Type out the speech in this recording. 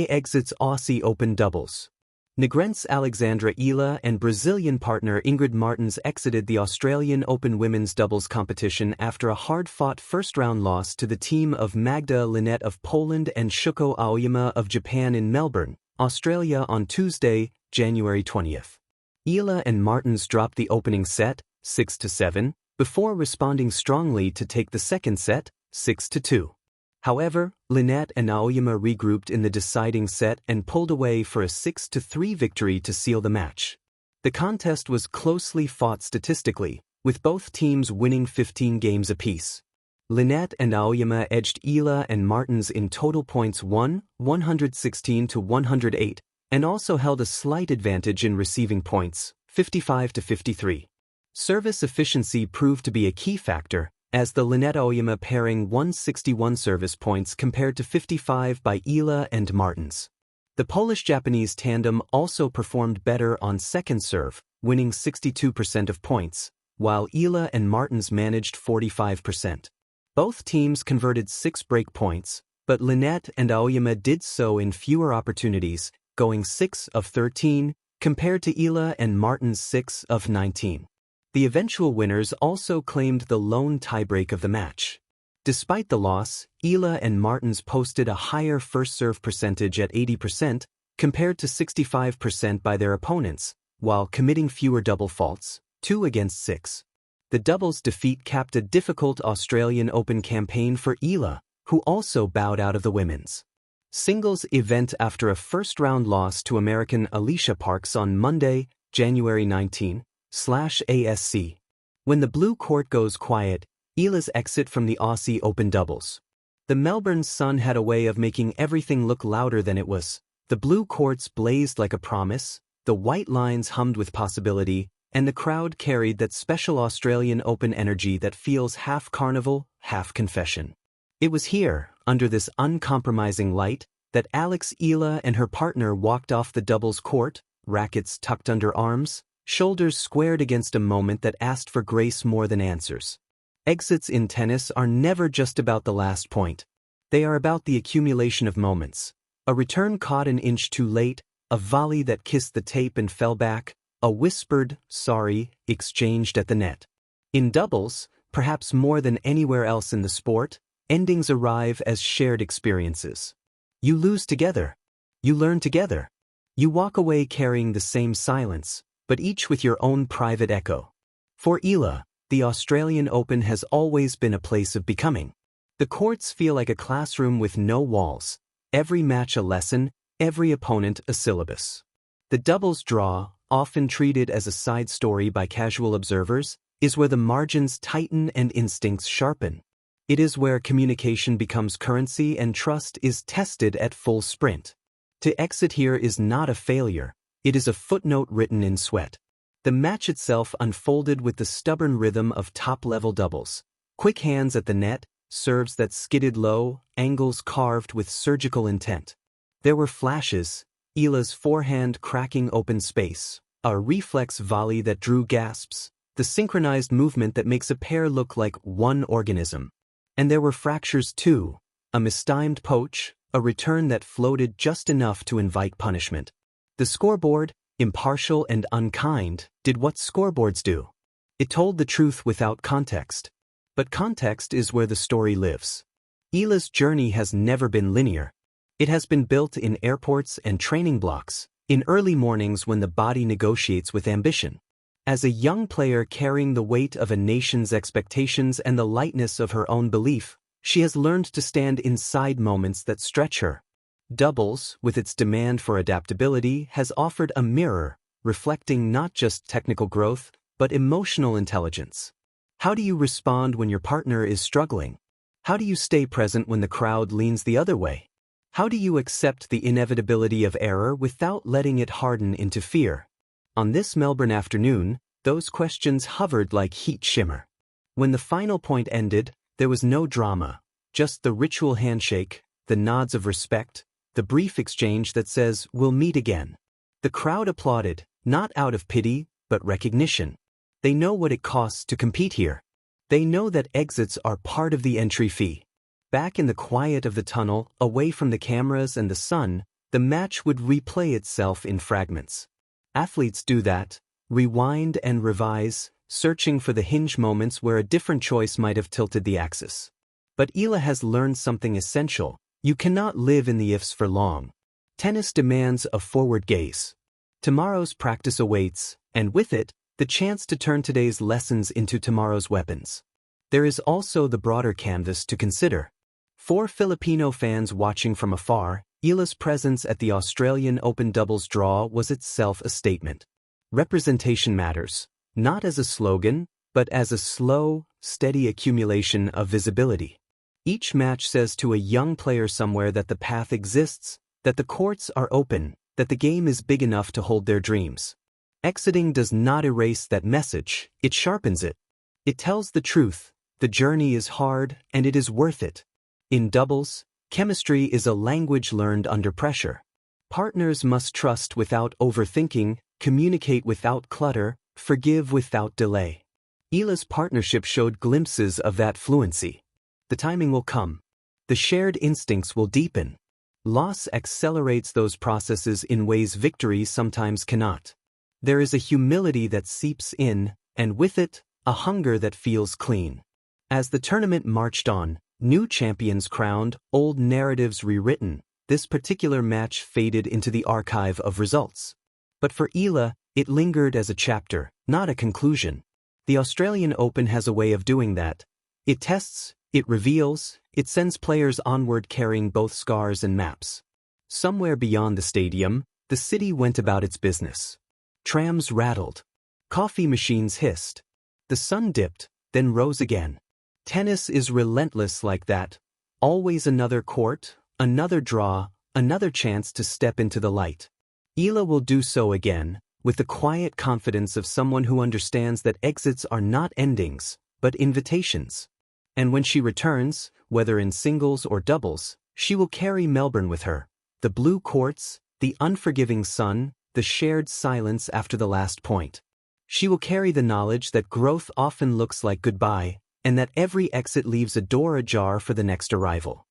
exits Aussie Open doubles. Negrense Alexandra Eala and Brazilian partner Ingrid Martens exited the Australian Open women's doubles competition after a hard-fought first-round loss to the team of Magda Linette of Poland and Shuko Aoyama of Japan in Melbourne, Australia on Tuesday, January 20th. Eala and Martens dropped the opening set, 6-7, before responding strongly to take the second set, 6-2. However, Linette and Aoyama regrouped in the deciding set and pulled away for a 6-3 victory to seal the match. The contest was closely fought statistically, with both teams winning 15 games apiece. Linette and Aoyama edged Eala and Martens in total points won, 116-108, and also held a slight advantage in receiving points, 55-53. Service efficiency proved to be a key factor, as the Linette-Aoyama pairing won 61 service points compared to 55 by Eala and Martens. The Polish-Japanese tandem also performed better on second serve, winning 62% of points, while Eala and Martens managed 45%. Both teams converted 6 break points, but Linette and Aoyama did so in fewer opportunities, going 6 of 13, compared to Eala and Martens' 6 of 19. The eventual winners also claimed the lone tiebreak of the match. Despite the loss, Eala and Martens posted a higher first serve percentage at 80%, compared to 65% by their opponents, while committing fewer double faults, 2 against 6. The doubles defeat capped a difficult Australian Open campaign for Eala, who also bowed out of the women's singles event after a first-round loss to American Alicia Parks on Monday, January 19/ASC. When the blue court goes quiet, Eala's exit from the Aussie Open doubles. The Melbourne Sun had a way of making everything look louder than it was. The blue courts blazed like a promise, the white lines hummed with possibility, and the crowd carried that special Australian Open energy that feels half carnival, half confession. It was here, under this uncompromising light, that Alex Eala and her partner walked off the doubles court, rackets tucked under arms, shoulders squared against a moment that asked for grace more than answers. Exits in tennis are never just about the last point. They are about the accumulation of moments. A return caught an inch too late, a volley that kissed the tape and fell back, a whispered, sorry, exchanged at the net. In doubles, perhaps more than anywhere else in the sport, endings arrive as shared experiences. You lose together. You learn together. You walk away carrying the same silence, but each with your own private echo. For Eala, the Australian Open has always been a place of becoming. The courts feel like a classroom with no walls, every match a lesson, every opponent a syllabus. The doubles draw, often treated as a side story by casual observers, is where the margins tighten and instincts sharpen. It is where communication becomes currency and trust is tested at full sprint. To exit here is not a failure, it is a footnote written in sweat. The match itself unfolded with the stubborn rhythm of top-level doubles. Quick hands at the net, serves that skidded low, angles carved with surgical intent. There were flashes, Eala's forehand cracking open space, a reflex volley that drew gasps, the synchronized movement that makes a pair look like one organism. And there were fractures too, a mistimed poach, a return that floated just enough to invite punishment. The scoreboard, impartial and unkind, did what scoreboards do. It told the truth without context. But context is where the story lives. Eala's journey has never been linear. It has been built in airports and training blocks, in early mornings when the body negotiates with ambition. As a young player carrying the weight of a nation's expectations and the lightness of her own belief, she has learned to stand inside moments that stretch her. Doubles, with its demand for adaptability, has offered a mirror, reflecting not just technical growth, but emotional intelligence. How do you respond when your partner is struggling? How do you stay present when the crowd leans the other way? How do you accept the inevitability of error without letting it harden into fear? On this Melbourne afternoon, those questions hovered like heat shimmer. When the final point ended, there was no drama, just the ritual handshake, the nods of respect, the brief exchange that says, "We'll meet again." The crowd applauded, not out of pity, but recognition. They know what it costs to compete here. They know that exits are part of the entry fee. Back in the quiet of the tunnel, away from the cameras and the sun, The match would replay itself in fragments. Athletes do that, rewind and revise, searching for the hinge moments where a different choice might have tilted the axis. But Eala has learned something essential: you cannot live in the ifs for long. Tennis demands a forward gaze. Tomorrow's practice awaits, and with it, the chance to turn today's lessons into tomorrow's weapons. There is also the broader canvas to consider. For Filipino fans watching from afar, Eala's presence at the Australian Open doubles draw was itself a statement. Representation matters, not as a slogan, but as a slow, steady accumulation of visibility. Each match says to a young player somewhere that the path exists, that the courts are open, that the game is big enough to hold their dreams. Exiting does not erase that message, it sharpens it. It tells the truth: the journey is hard and it is worth it. In doubles, chemistry is a language learned under pressure. Partners must trust without overthinking, communicate without clutter, forgive without delay. Eala's partnership showed glimpses of that fluency. The timing will come. The shared instincts will deepen. Loss accelerates those processes in ways victory sometimes cannot. There is a humility that seeps in, and with it, a hunger that feels clean. As the tournament marched on, new champions crowned, old narratives rewritten, this particular match faded into the archive of results. But for Eala, it lingered as a chapter, not a conclusion. The Australian Open has a way of doing that. It tests, it reveals, it sends players onward carrying both scars and maps. Somewhere beyond the stadium, the city went about its business. Trams rattled. Coffee machines hissed. The sun dipped, then rose again. Tennis is relentless like that. Always another court, another draw, another chance to step into the light. Eala will do so again, with the quiet confidence of someone who understands that exits are not endings, but invitations. And when she returns, whether in singles or doubles, she will carry Melbourne with her. The blue courts, the unforgiving sun, the shared silence after the last point. She will carry the knowledge that growth often looks like goodbye, and that every exit leaves a door ajar for the next arrival.